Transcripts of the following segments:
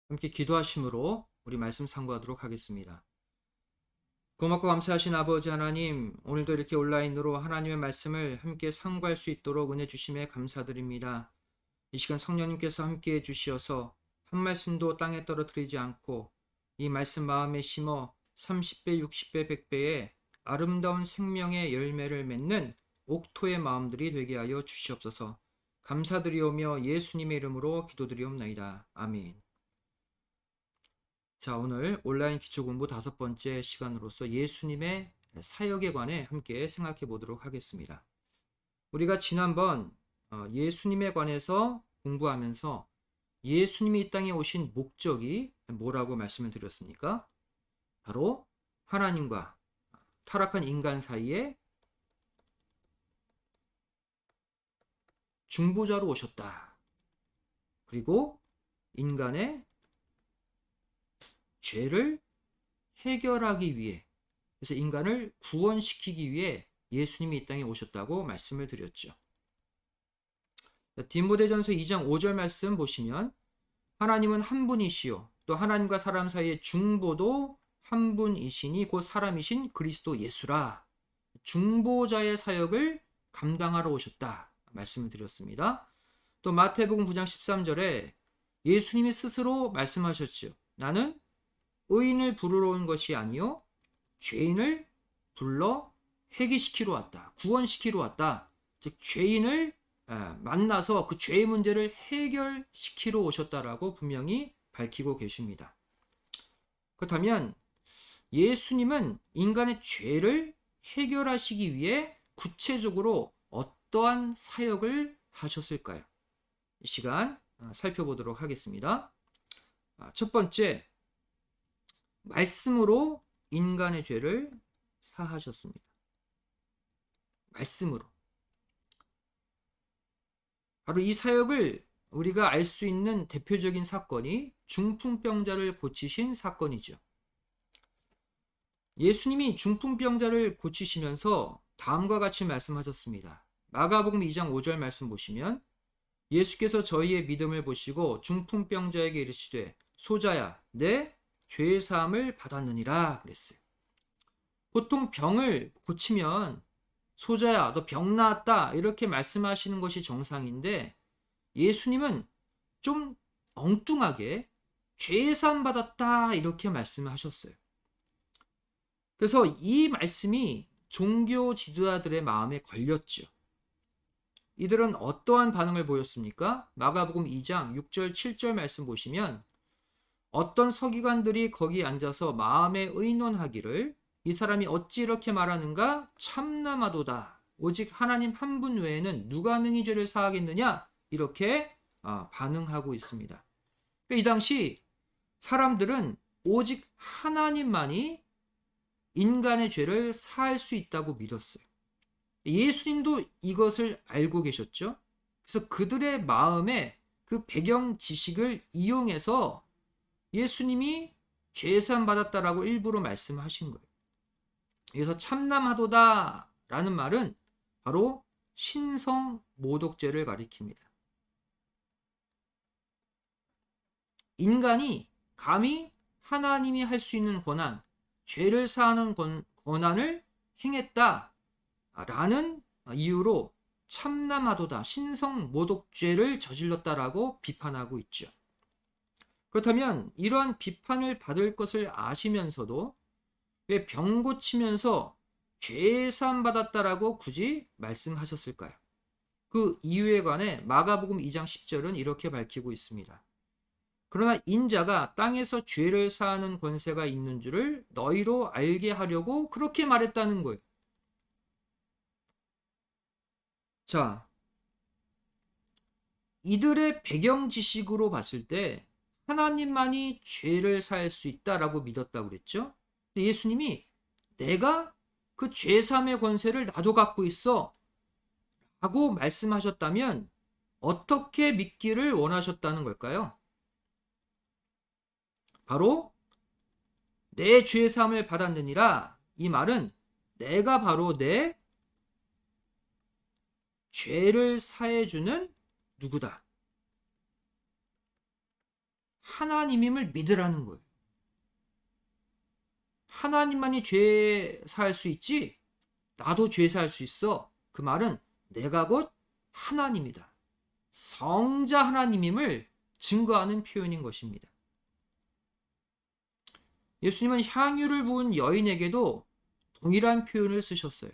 함께 기도하심으로 우리 말씀 상고하도록 하겠습니다. 고맙고 감사하신 아버지 하나님, 오늘도 이렇게 온라인으로 하나님의 말씀을 함께 상고할 수 있도록 은혜 주심에 감사드립니다. 이 시간 성령님께서 함께 해주시어서 한 말씀도 땅에 떨어뜨리지 않고 이 말씀 마음에 심어 30배, 60배, 100배의 아름다운 생명의 열매를 맺는 옥토의 마음들이 되게 하여 주시옵소서. 감사드리오며 예수님의 이름으로 기도드리옵나이다. 아멘. 자, 오늘 온라인 기초공부 5번째 시간으로서 예수님의 사역에 관해 함께 생각해 보도록 하겠습니다. 우리가 지난번 예수님에 관해서 공부하면서 예수님이 이 땅에 오신 목적이 뭐라고 말씀을 드렸습니까? 바로 하나님과 타락한 인간 사이에 중보자로 오셨다. 그리고 인간의 죄를 해결하기 위해, 그래서 인간을 구원시키기 위해 예수님이 이 땅에 오셨다고 말씀을 드렸죠. 디모데전서 2장 5절 말씀 보시면 하나님은 한 분이시요 또 하나님과 사람 사이의 중보도 한 분이시니 곧 사람이신 그리스도 예수라. 중보자의 사역을 감당하러 오셨다 말씀을 드렸습니다. 또 마태복음 9장 13절에 예수님이 스스로 말씀하셨죠. 나는 의인을 부르러 온 것이 아니요 죄인을 불러 회개시키러 왔다. 구원시키러 왔다. 즉 죄인을 만나서 그 죄의 문제를 해결시키러 오셨다라고 분명히 밝히고 계십니다. 그렇다면 예수님은 인간의 죄를 해결하시기 위해 구체적으로 어떠한 사역을 하셨을까요? 이 시간 살펴보도록 하겠습니다. 첫 번째, 말씀으로 인간의 죄를 사하셨습니다. 말씀으로. 바로 이 사역을 우리가 알 수 있는 대표적인 사건이 중풍병자를 고치신 사건이죠. 예수님이 중풍병자를 고치시면서 다음과 같이 말씀하셨습니다. 마가복음 2장 5절 말씀 보시면 예수께서 저희의 믿음을 보시고 중풍병자에게 이르시되 소자야 내 죄 사함을 받았느니라 그랬어요. 보통 병을 고치면 소자야 너 병 나았다 이렇게 말씀하시는 것이 정상인데 예수님은 좀 엉뚱하게 죄 사함 받았다 이렇게 말씀을 하셨어요. 그래서 이 말씀이 종교 지도자들의 마음에 걸렸죠. 이들은 어떠한 반응을 보였습니까? 마가복음 2장 6절 7절 말씀 보시면 어떤 서기관들이 거기 앉아서 마음에 의논하기를 이 사람이 어찌 이렇게 말하는가 참남하도다. 오직 하나님 한 분 외에는 누가 능히 죄를 사하겠느냐 이렇게 반응하고 있습니다. 이 당시 사람들은 오직 하나님만이 인간의 죄를 사할 수 있다고 믿었어요. 예수님도 이것을 알고 계셨죠. 그래서 그들의 마음에 그 배경 지식을 이용해서 예수님이 죄사함 받았다라고 일부러 말씀하신 거예요. 그래서 참남하도다 라는 말은 바로 신성 모독죄를 가리킵니다. 인간이 감히 하나님이 할 수 있는 권한, 죄를 사하는 권한을 행했다라는 이유로 참남하도다, 신성 모독죄를 저질렀다라고 비판하고 있죠. 그렇다면 이러한 비판을 받을 것을 아시면서도 왜 병 고치면서 죄 사함 받았다라고 굳이 말씀하셨을까요? 그 이유에 관해 마가복음 2장 10절은 이렇게 밝히고 있습니다. 그러나 인자가 땅에서 죄를 사하는 권세가 있는 줄을 너희로 알게 하려고 그렇게 말했다는 거예요. 자, 이들의 배경 지식으로 봤을 때 하나님만이 죄를 사할 수 있다라고 믿었다고 그랬죠. 예수님이 내가 그 죄사함의 권세를 나도 갖고 있어 라고 말씀하셨다면 어떻게 믿기를 원하셨다는 걸까요? 바로 내 죄사함을 받았느니라. 이 말은 내가 바로 내 죄를 사해주는 누구다. 하나님임을 믿으라는 거예요. 하나님만이 죄 사할 수 있지 나도 죄 사할 수 있어. 그 말은 내가 곧 하나님이다. 성자 하나님임을 증거하는 표현인 것입니다. 예수님은 향유를 부은 여인에게도 동일한 표현을 쓰셨어요.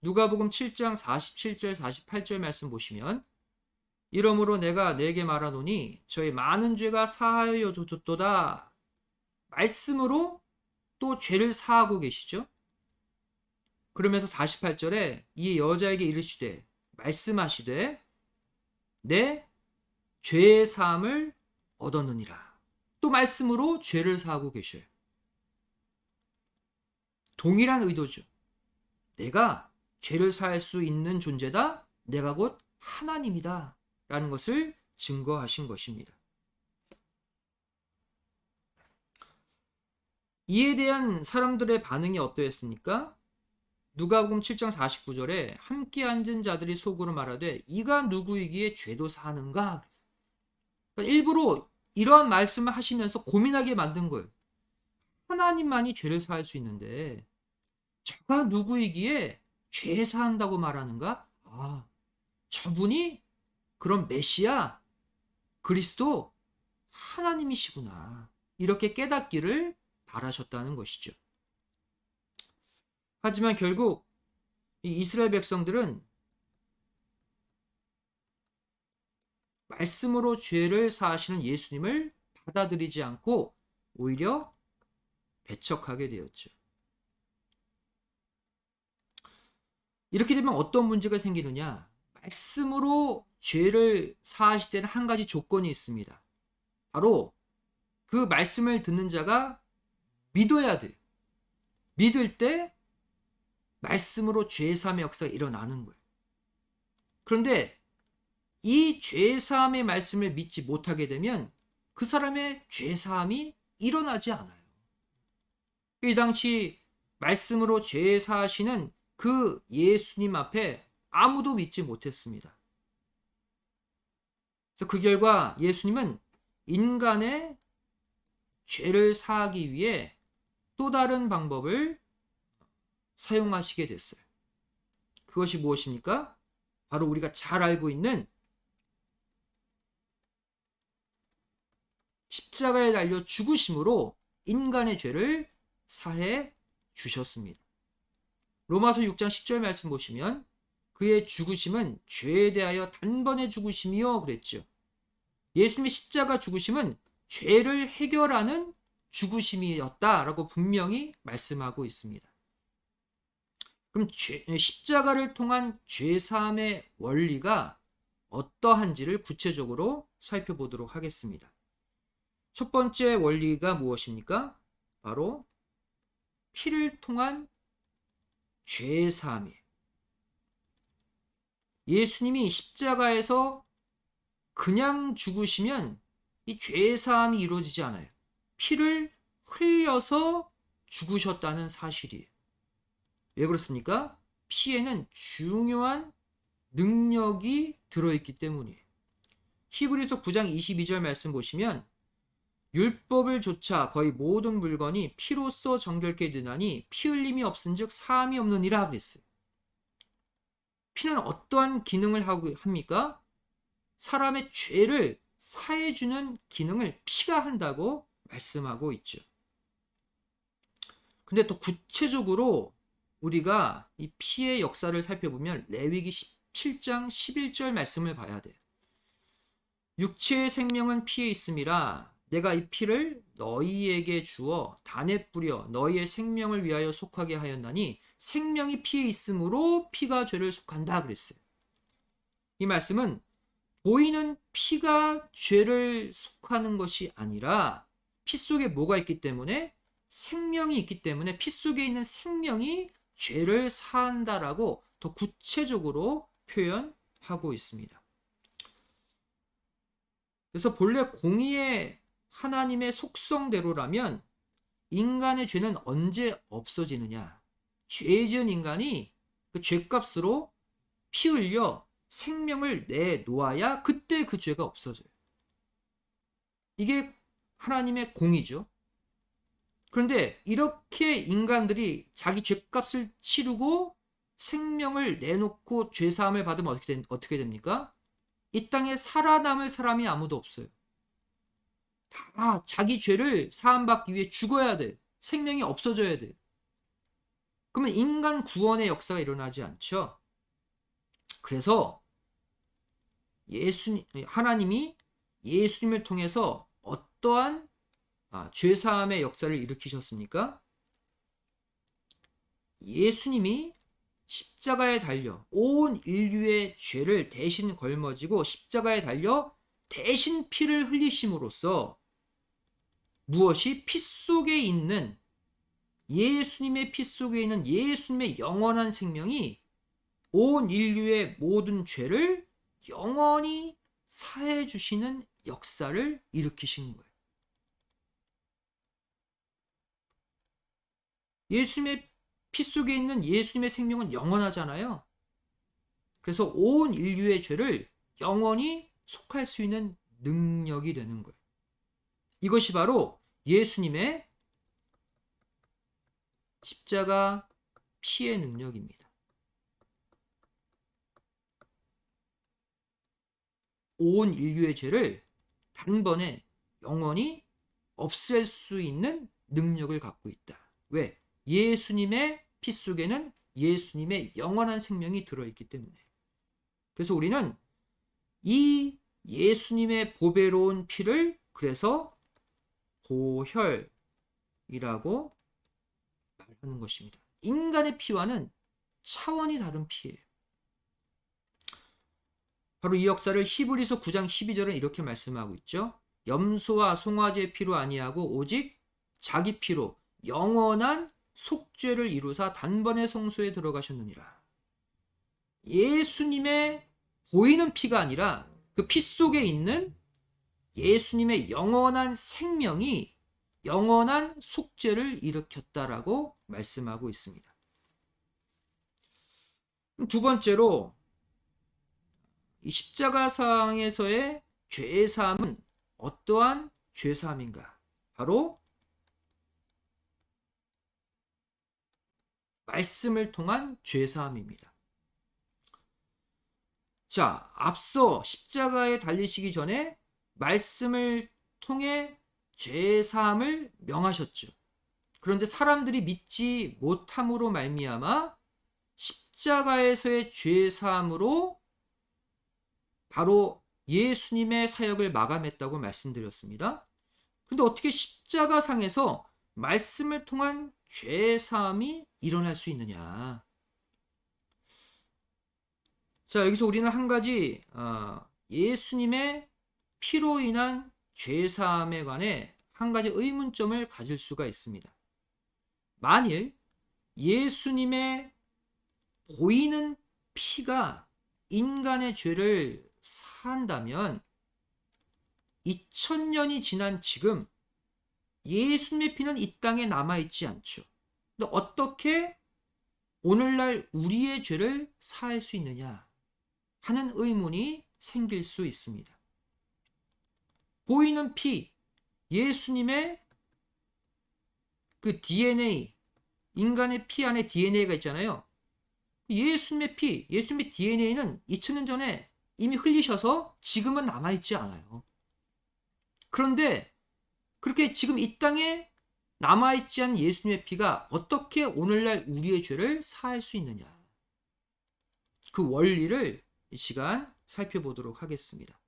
누가복음 7장 47절 48절 말씀 보시면 이러므로 내가 네게 말하노니 저의 많은 죄가 사하여 줬도다. 말씀으로 또 죄를 사하고 계시죠. 그러면서 48절에 이 여자에게 이르시되 말씀하시되 내 죄의 사함을 얻었느니라. 또 말씀으로 죄를 사하고 계셔요. 동일한 의도죠. 내가 죄를 사할 수 있는 존재다. 내가 곧 하나님이다. 라는 것을 증거하신 것입니다. 이에 대한 사람들의 반응이 어떠했습니까? 누가복음 7장 49절에 함께 앉은 자들이 속으로 말하되 이가 누구이기에 죄도 사하는가? 그러니까 일부러 이러한 말씀을 하시면서 고민하게 만든 거예요. 하나님만이 죄를 사할 수 있는데 저가 누구이기에 죄 사한다고 말하는가? 아, 저분이 그런 메시아 그리스도 하나님이시구나. 이렇게 깨닫기를 바라셨다는 것이죠. 하지만 결국 이 이스라엘 백성들은 말씀으로 죄를 사하시는 예수님을 받아들이지 않고 오히려 배척하게 되었죠. 이렇게 되면 어떤 문제가 생기느냐? 말씀으로 죄를 사하실 때는 한 가지 조건이 있습니다. 바로 그 말씀을 듣는 자가 믿어야 돼요. 믿을 때 말씀으로 죄사함의 역사가 일어나는 거예요. 그런데 이 죄사함의 말씀을 믿지 못하게 되면 그 사람의 죄사함이 일어나지 않아요. 이 당시 말씀으로 죄 사하시는 그 예수님 앞에 아무도 믿지 못했습니다. 그래서 그 결과 예수님은 인간의 죄를 사하기 위해 또 다른 방법을 사용하시게 됐어요. 그것이 무엇입니까? 바로 우리가 잘 알고 있는 십자가에 달려 죽으심으로 인간의 죄를 사해 주셨습니다. 로마서 6장 10절 말씀 보시면 그의 죽으심은 죄에 대하여 단번에 죽으심이요 그랬죠. 예수님의 십자가 죽으심은 죄를 해결하는 죽으심이었다라고 분명히 말씀하고 있습니다. 그럼 십자가를 통한 죄사함의 원리가 어떠한지를 구체적으로 살펴보도록 하겠습니다. 첫 번째 원리가 무엇입니까? 바로 피를 통한 죄사함이에요. 예수님이 십자가에서 그냥 죽으시면 이 죄사함이 이루어지지 않아요. 피를 흘려서 죽으셨다는 사실이에요. 왜 그렇습니까? 피에는 중요한 능력이 들어있기 때문이에요. 히브리서 9장 22절 말씀 보시면 율법을 조차 거의 모든 물건이 피로써 정결케 되나니 피 흘림이 없은즉 사함이 없느니라 그랬어요. 피는 어떠한 기능을 합니까? 사람의 죄를 사해주는 기능을 피가 한다고 말씀하고 있죠. 근데 더 구체적으로 우리가 이 피의 역사를 살펴보면 레위기 17장 11절 말씀을 봐야 돼요. 육체의 생명은 피에 있음이라 내가 이 피를 너희에게 주어 단에 뿌려 너희의 생명을 위하여 속하게 하였나니 생명이 피에 있으므로 피가 죄를 속한다 그랬어요. 이 말씀은 보이는 피가 죄를 속하는 것이 아니라 피 속에 뭐가 있기 때문에 생명이 있기 때문에 피 속에 있는 생명이 죄를 사한다라고 더 구체적으로 표현하고 있습니다. 그래서 본래 공의의 하나님의 속성대로라면 인간의 죄는 언제 없어지느냐? 죄 지은 인간이 그 죄값으로 피 흘려 생명을 내놓아야 그때 그 죄가 없어져요. 이게 하나님의 공이죠. 그런데 이렇게 인간들이 자기 죄값을 치르고 생명을 내놓고 죄사함을 받으면 어떻게 됩니까? 이 땅에 살아남을 사람이 아무도 없어요. 다 자기 죄를 사함받기 위해 죽어야 돼. 생명이 없어져야 돼. 그러면 인간 구원의 역사가 일어나지 않죠. 그래서 하나님이 예수님을 통해서 어떠한 죄사함의 역사를 일으키셨습니까? 예수님이 십자가에 달려 온 인류의 죄를 대신 걸머지고 십자가에 달려 대신 피를 흘리심으로써 무엇이 피 속에 있는 예수님의 피 속에 있는 예수님의 영원한 생명이 온 인류의 모든 죄를 영원히 사해 주시는 역사를 일으키신 거예요. 예수님의 피 속에 있는 예수님의 생명은 영원하잖아요. 그래서 온 인류의 죄를 영원히 속할 수 있는 능력이 되는 거예요. 이것이 바로 예수님의 십자가 피의 능력입니다. 온 인류의 죄를 단번에 영원히 없앨 수 있는 능력을 갖고 있다. 왜? 예수님의 피 속에는 예수님의 영원한 생명이 들어있기 때문에. 그래서 우리는 이 예수님의 보배로운 피를 그래서 보혈이라고 말하는 것입니다. 인간의 피와는 차원이 다른 피예요. 바로 이 역사를 히브리서 9장 12절은 이렇게 말씀하고 있죠. 염소와 송아지의 피로 아니하고 오직 자기 피로 영원한 속죄를 이루사 단번에 성소에 들어가셨느니라. 예수님의 보이는 피가 아니라 그 피 속에 있는 예수님의 영원한 생명이 영원한 속죄를 일으켰다라고 말씀하고 있습니다. 두 번째로 이 십자가상에서의 죄사함은 어떠한 죄사함인가? 바로 말씀을 통한 죄사함입니다. 자, 앞서 십자가에 달리시기 전에 말씀을 통해 죄사함을 명하셨죠. 그런데 사람들이 믿지 못함으로 말미암아 십자가에서의 죄사함으로 바로 예수님의 사역을 마감했다고 말씀드렸습니다. 그런데 어떻게 십자가상에서 말씀을 통한 죄사함이 일어날 수 있느냐? 자, 여기서 우리는 한 가지 예수님의 피로 인한 죄사함에 관해 한 가지 의문점을 가질 수가 있습니다. 만일 예수님의 보이는 피가 인간의 죄를 사한다면 2000년이 지난 지금 예수님의 피는 이 땅에 남아있지 않죠. 근데 어떻게 오늘날 우리의 죄를 사할 수 있느냐 하는 의문이 생길 수 있습니다. 보이는 피, 예수님의 그 DNA, 인간의 피 안에 DNA가 있잖아요. 예수님의 피, 예수님의 DNA는 2000년 전에 이미 흘리셔서 지금은 남아있지 않아요. 그런데 그렇게 지금 이 땅에 남아있지 않은 예수님의 피가 어떻게 오늘날 우리의 죄를 사할 수 있느냐. 그 원리를 이 시간 살펴보도록 하겠습니다.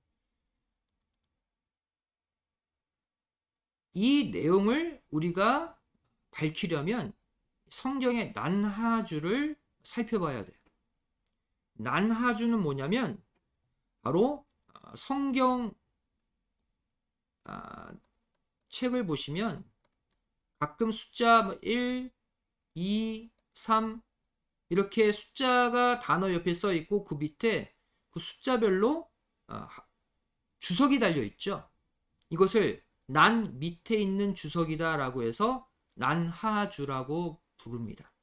이 내용을 우리가 밝히려면 성경의 난하주를 살펴봐야 돼요. 난하주는 뭐냐면 바로 성경 책을 보시면 가끔 숫자 1, 2, 3 이렇게 숫자가 단어 옆에 써 있고 그 밑에 그 숫자별로 주석이 달려 있죠. 이것을 난 밑에 있는 주석이다 라고 해서 난하주라고 부릅니다.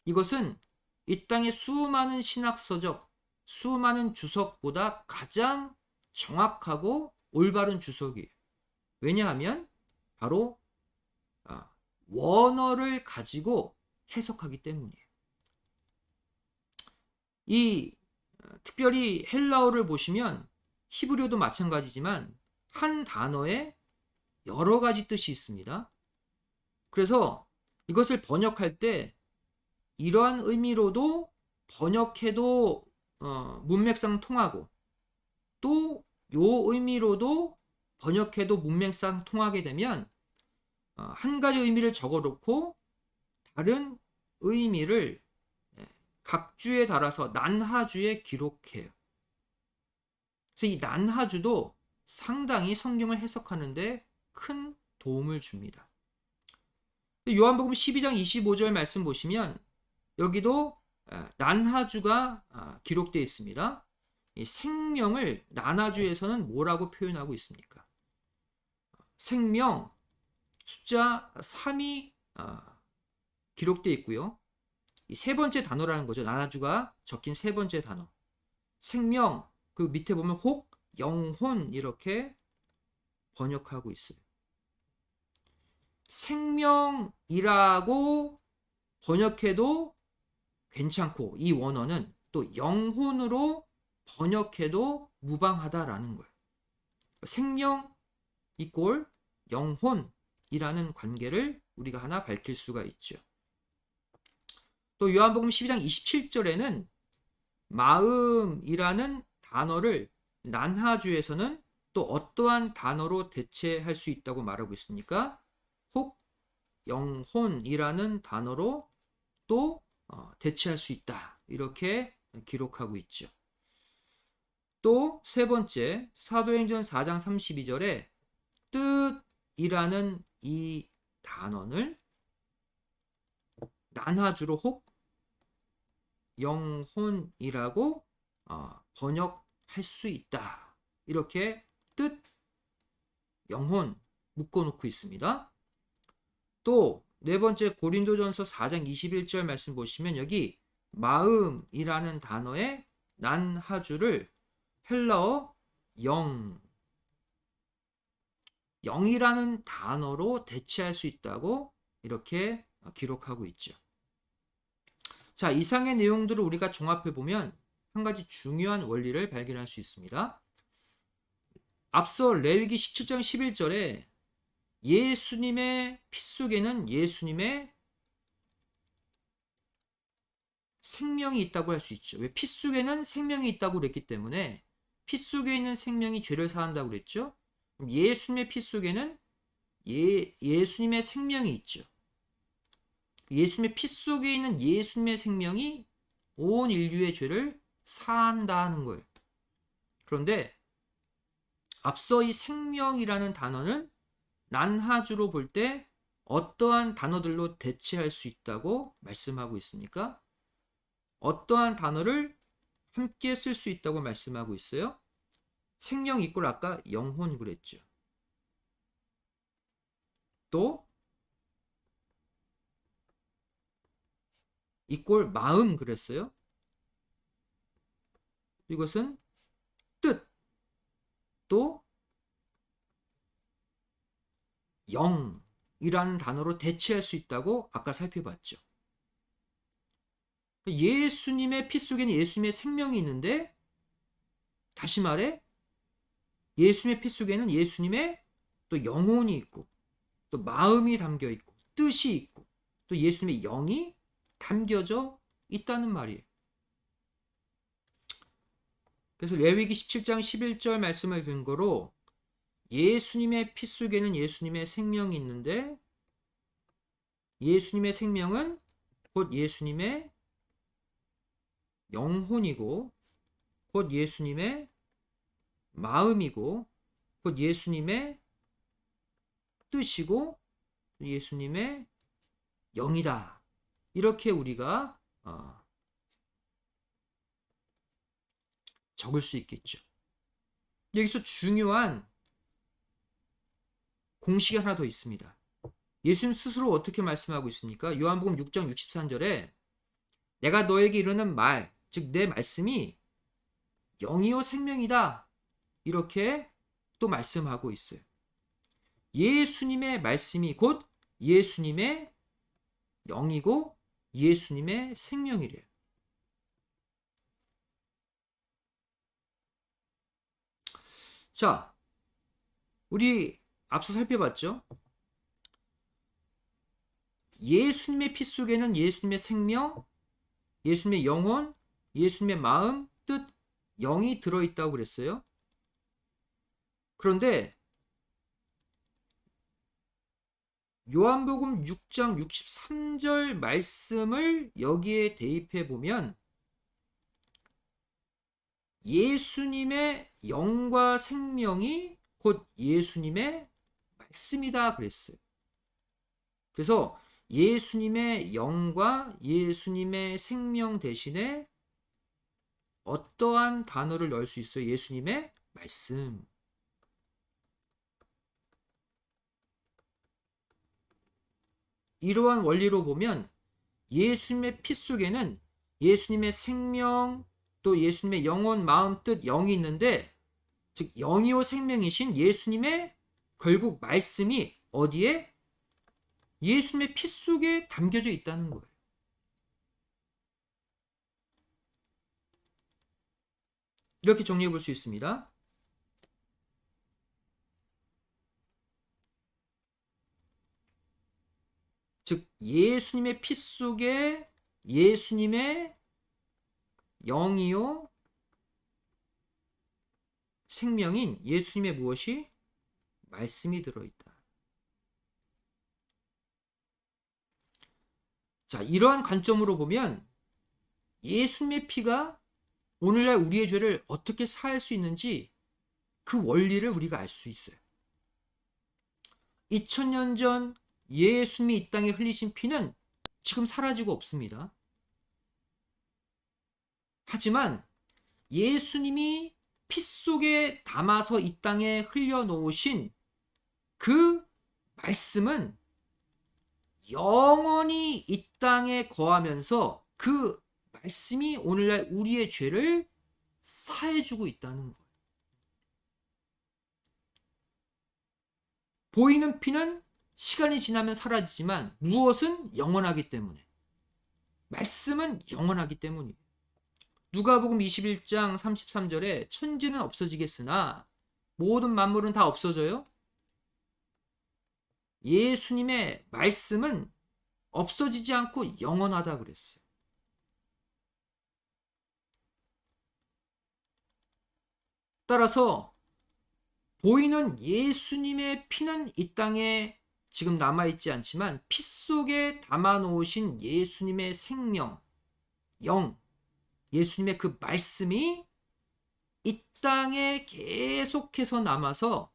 이것은 이 땅의 수많은 신학서적, 수많은 주석보다 가장 정확하고 올바른 주석이에요. 왜냐하면 바로 원어를 가지고 해석하기 때문이에요. 이 특별히 헬라어를 보시면 히브리어도 마찬가지지만 한 단어에 여러 가지 뜻이 있습니다. 그래서 이것을 번역할 때 이러한 의미로도 번역해도 문맥상 통하고 또 요 의미로도 번역해도 문맥상 통하게 되면 한 가지 의미를 적어놓고 다른 의미를 각 주에 따라서 난하주에 기록해요. 그래서 이 난하주도 상당히 성경을 해석하는데 큰 도움을 줍니다. 요한복음 12장 25절 말씀 보시면 여기도 난하주가 기록되어 있습니다. 이 생명을 난하주에서는 뭐라고 표현하고 있습니까? 생명 숫자 3이 기록되어 있고요. 이 세 번째 단어라는 거죠. 난하주가 적힌 세 번째 단어. 생명, 그 밑에 보면 혹, 영혼 이렇게 번역하고 있어요. 생명이라고 번역해도 괜찮고 이 원어는 또 영혼으로 번역해도 무방하다라는 거예요. 생명 이꼴 영혼이라는 관계를 우리가 하나 밝힐 수가 있죠. 또 요한복음 12장 27절에는 마음이라는 단어를 난하주에서는 또 어떠한 단어로 대체할 수 있다고 말하고 있습니까? 혹 영혼이라는 단어로 또 대체할 수 있다. 이렇게 기록하고 있죠. 또 세 번째 사도행전 4장 32절에 뜻이라는 이 단어를 난하주로 혹 영혼이라고 번역할 수 있다. 이렇게 뜻, 영혼 묶어놓고 있습니다. 또 네 번째 고린도전서 4장 21절 말씀 보시면 여기 마음이라는 단어의 난하주를 헬라어 영이라는 단어로 대체할 수 있다고 이렇게 기록하고 있죠. 자, 이상의 내용들을 우리가 종합해 보면 한 가지 중요한 원리를 발견할 수 있습니다. 앞서 레위기 17장 11절에 예수님의 피 속에는 예수님의 생명이 있다고 할 수 있죠. 왜? 피 속에는 생명이 있다고 그랬기 때문에 피 속에 있는 생명이 죄를 사한다고 그랬죠. 예수님의 피 속에는 예수님의 생명이 있죠. 예수님의 피 속에 있는 예수님의 생명이 온 인류의 죄를 사한다는 거예요. 그런데 앞서 이 생명이라는 단어는 난하주로 볼 때 어떠한 단어들로 대체할 수 있다고 말씀하고 있습니까? 어떠한 단어를 함께 쓸 수 있다고 말씀하고 있어요? 생명 이꼴 아까 영혼 그랬죠. 또 이꼴 마음 그랬어요. 이것은 뜻, 또 영이라는 단어로 대체할 수 있다고 아까 살펴봤죠. 예수님의 피 속에는 예수님의 생명이 있는데, 다시 말해 예수님의 피 속에는 예수님의 또 영혼이 있고 또 마음이 담겨 있고 뜻이 있고 또 예수님의 영이 담겨져 있다는 말이에요. 그래서 레위기 17장 11절 말씀을 근거로 예수님의 피 속에는 예수님의 생명이 있는데 예수님의 생명은 곧 예수님의 영혼이고 곧 예수님의 마음이고 곧 예수님의 뜻이고 예수님의 영이다. 이렇게 우리가 적을 수 있겠죠. 여기서 중요한 공식이 하나 더 있습니다. 예수님 스스로 어떻게 말씀하고 있습니까? 요한복음 6장 63절에 내가 너에게 이르는 말, 즉 내 말씀이 영이요 생명이다. 이렇게 또 말씀하고 있어요. 예수님의 말씀이 곧 예수님의 영이고 예수님의 생명이래요. 자, 우리 앞서 살펴봤죠? 예수님의 피 속에는 예수님의 생명, 예수님의 영혼, 예수님의 마음, 뜻, 영이 들어있다고 그랬어요. 그런데 요한복음 6장 63절 말씀을 여기에 대입해 보면 예수님의 영과 생명이 곧 예수님의 말씀이다 그랬어요. 그래서 예수님의 영과 예수님의 생명 대신에 어떠한 단어를 넣을 수 있어요? 예수님의 말씀. 이러한 원리로 보면 예수님의 피 속에는 예수님의 생명, 또 예수님의 영혼, 마음, 뜻, 영이 있는데, 즉 영이요 생명이신 예수님의 결국 말씀이 어디에? 예수님의 피 속에 담겨져 있다는 거예요. 이렇게 정리해 볼 수 있습니다. 즉 예수님의 피 속에 예수님의 영이요 생명인 예수님의 무엇이? 말씀이 들어있다. 자, 이러한 관점으로 보면 예수님의 피가 오늘날 우리의 죄를 어떻게 사할 수 있는지 그 원리를 우리가 알 수 있어요. 2000년 전 예수님이 이 땅에 흘리신 피는 지금 사라지고 없습니다. 하지만 예수님이 피 속에 담아서 이 땅에 흘려놓으신 그 말씀은 영원히 이 땅에 거하면서 그 말씀이 오늘날 우리의 죄를 사해주고 있다는 거예요. 보이는 피는 시간이 지나면 사라지지만 무엇은 영원하기 때문에, 말씀은 영원하기 때문이에요. 누가복음 21장 33절에 천지는 없어지겠으나 모든 만물은 다 없어져요. 예수님의 말씀은 없어지지 않고 영원하다 그랬어요. 따라서 보이는 예수님의 피는 이 땅에 지금 남아있지 않지만 피 속에 담아놓으신 예수님의 생명, 영, 예수님의 그 말씀이 이 땅에 계속해서 남아서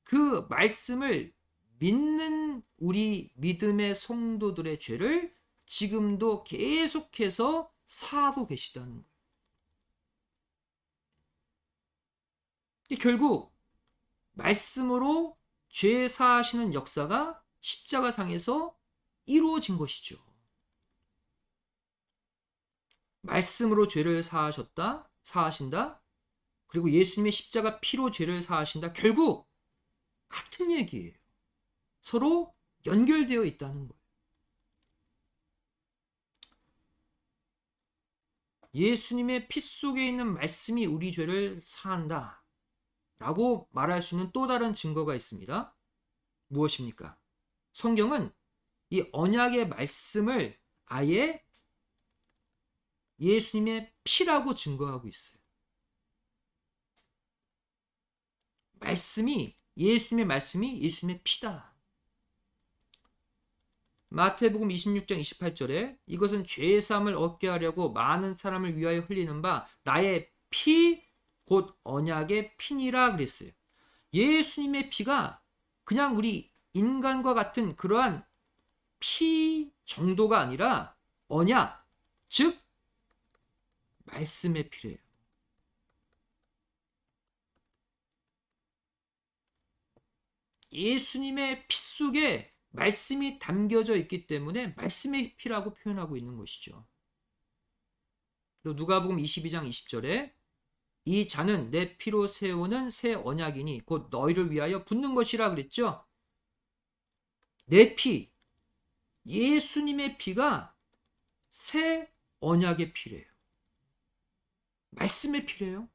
그 말씀을 믿는 우리 믿음의 성도들의 죄를 지금도 계속해서 사하고 계시다는 거예요. 결국 말씀으로 죄 사하시는 역사가 십자가상에서 이루어진 것이죠. 말씀으로 죄를 사하신다. 그리고 예수님의 십자가 피로 죄를 사하신다. 결국 같은 얘기예요. 서로 연결되어 있다는 거예요. 예수님의 피 속에 있는 말씀이 우리 죄를 사한다 라고 말할 수 있는 또 다른 증거가 있습니다. 무엇입니까? 성경은 이 언약의 말씀을 아예 예수님의 피라고 증거하고 있어요. 예수님의 말씀이 예수님의 피다. 마태복음 26장 28절에 이것은 죄의 사함을 얻게 하려고 많은 사람을 위하여 흘리는 바 나의 피 곧 언약의 피니라 그랬어요. 예수님의 피가 그냥 우리 인간과 같은 그러한 피 정도가 아니라 언약, 즉 말씀의 피래요. 예수님의 피 속에 말씀이 담겨져 있기 때문에 말씀의 피라고 표현하고 있는 것이죠. 누가복음 22장 20절에 이 잔은 내 피로 세우는 새 언약이니 곧 너희를 위하여 붓는 것이라 그랬죠. 내 피, 예수님의 피가 새 언약의 피래요. 말씀의 피래요.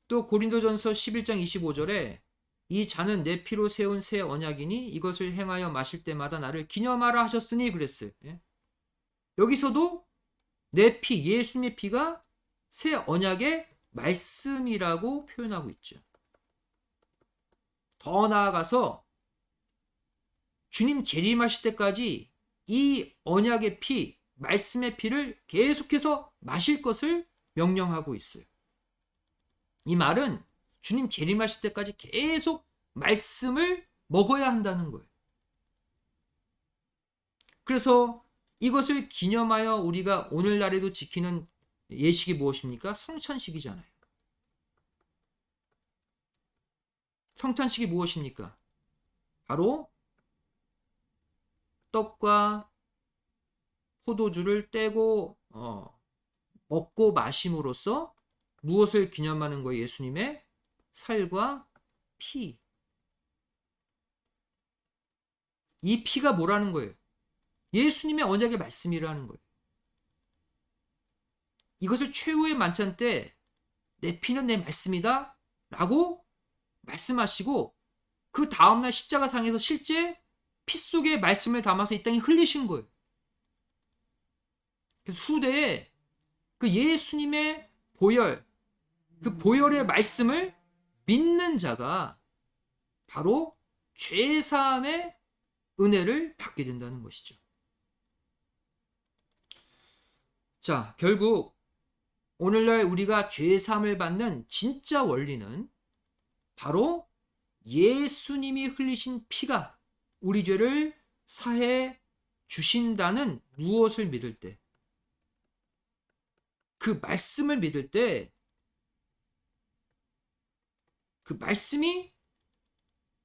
또 고린도전서 11장 25절에 이 잔은 내 피로 세운 새 언약이니 이것을 행하여 마실 때마다 나를 기념하라 하셨으니 그랬어요. 여기서도 내 피, 예수님의 피가 새 언약의 말씀이라고 표현하고 있죠. 더 나아가서 주님 재림하실 때까지 이 언약의 피, 말씀의 피를 계속해서 마실 것을 명령하고 있어요. 이 말은 주님 재림하실 때까지 계속 말씀을 먹어야 한다는 거예요. 그래서 이것을 기념하여 우리가 오늘날에도 지키는 예식이 무엇입니까? 성찬식이잖아요. 성찬식이 무엇입니까? 바로 떡과 포도주를 떼고 먹고 마심으로써 무엇을 기념하는 거예요? 예수님의 살과 피. 이 피가 뭐라는 거예요? 예수님의 언약의 말씀이라는 거예요. 이것을 최후의 만찬 때 내 피는 내 말씀이다 라고 말씀하시고 그 다음날 십자가상에서 실제 피 속에 말씀을 담아서 이 땅에 흘리신 거예요. 그래서 후대에 그 예수님의 보혈, 그 보혈의 말씀을 믿는 자가 바로 죄사함의 은혜를 받게 된다는 것이죠. 자, 결국 오늘날 우리가 죄사함을 받는 진짜 원리는 바로 예수님이 흘리신 피가 우리 죄를 사해 주신다는 무엇을 믿을 때, 그 말씀을 믿을 때, 그 말씀이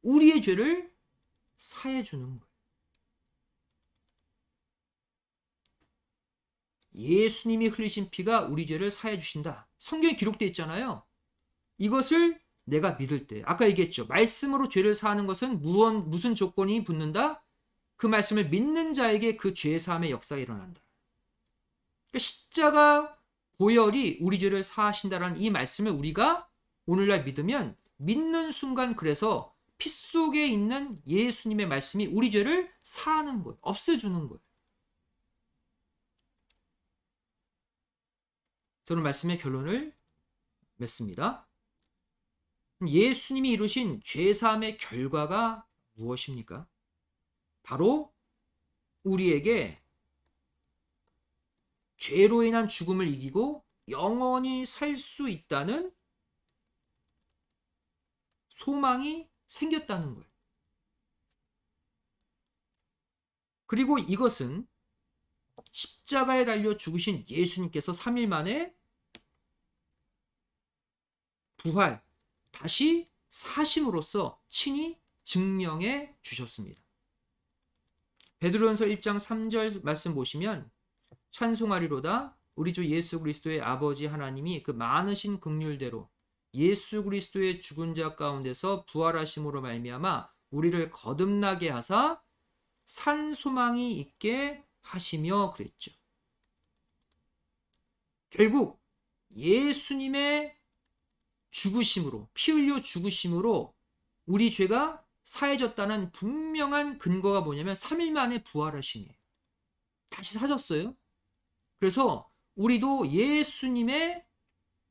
우리의 죄를 사해 주는 거예요. 예수님이 흘리신 피가 우리 죄를 사해 주신다. 성경에 기록되어 있잖아요. 이것을 내가 믿을 때, 아까 얘기했죠. 말씀으로 죄를 사하는 것은 무슨 조건이 붙는다? 그 말씀을 믿는 자에게 그 죄 사함의 역사가 일어난다. 그러니까 십자가 보혈이 우리 죄를 사하신다라는 이 말씀을 우리가 오늘날 믿으면 믿는 순간 그래서 피 속에 있는 예수님의 말씀이 우리 죄를 사하는 거예요. 없애주는 거예요. 저는 말씀의 결론을 맺습니다. 예수님이 이루신 죄사함의 결과가 무엇입니까? 바로 우리에게 죄로 인한 죽음을 이기고 영원히 살 수 있다는 소망이 생겼다는 거예요. 그리고 이것은 십자가에 달려 죽으신 예수님께서 3일 만에 부활, 다시 사심으로써 친히 증명해 주셨습니다. 베드로전서 1장 3절 말씀 보시면 찬송하리로다 우리 주 예수 그리스도의 아버지 하나님이 그 많으신 긍휼대로 예수 그리스도의 죽은 자 가운데서 부활하심으로 말미암아 우리를 거듭나게 하사 산 소망이 있게 하시며 그랬죠. 결국 예수님의 죽으심으로, 피 흘려 죽으심으로 우리 죄가 사해졌다는 분명한 근거가 뭐냐면 3일 만에 부활하심이에요. 다시 사셨어요. 그래서 우리도 예수님의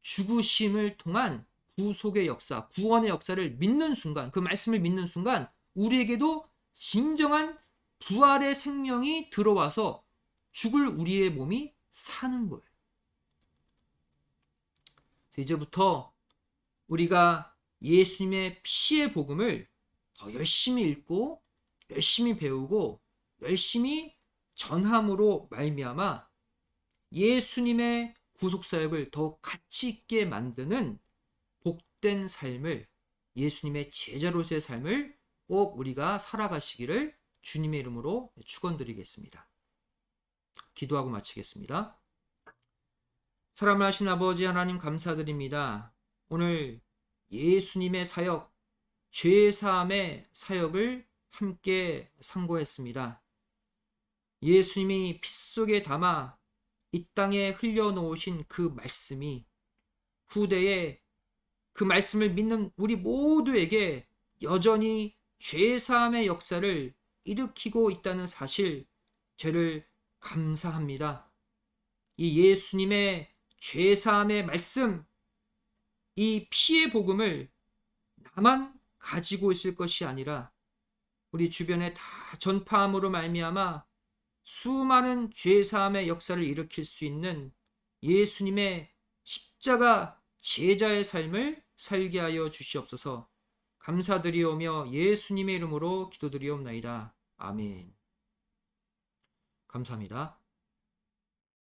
죽으심을 통한 구속의 역사, 구원의 역사를 믿는 순간, 그 말씀을 믿는 순간 우리에게도 진정한 부활의 생명이 들어와서 죽을 우리의 몸이 사는 거예요. 그래서 이제부터 우리가 예수님의 피의 복음을 더 열심히 읽고 열심히 배우고 열심히 전함으로 말미암아 예수님의 구속사역을 더 가치 있게 만드는 복된 삶을, 예수님의 제자로서의 삶을 꼭 우리가 살아가시기를 주님의 이름으로 축원드리겠습니다. 기도하고 마치겠습니다. 사랑하신 아버지 하나님 감사드립니다. 오늘 예수님의 사역, 죄사함의 사역을 함께 상고했습니다. 예수님이 피 속에 담아 이 땅에 흘려놓으신 그 말씀이 후대에 그 말씀을 믿는 우리 모두에게 여전히 죄사함의 역사를 일으키고 있다는 사실, 저를 감사합니다. 이 예수님의 죄사함의 말씀, 이 피의 복음을 나만 가지고 있을 것이 아니라 우리 주변에 다 전파함으로 말미암아 수많은 죄사함의 역사를 일으킬 수 있는 예수님의 십자가 제자의 삶을 살게 하여 주시옵소서. 감사드리오며 예수님의 이름으로 기도드리옵나이다. 아멘. 감사합니다.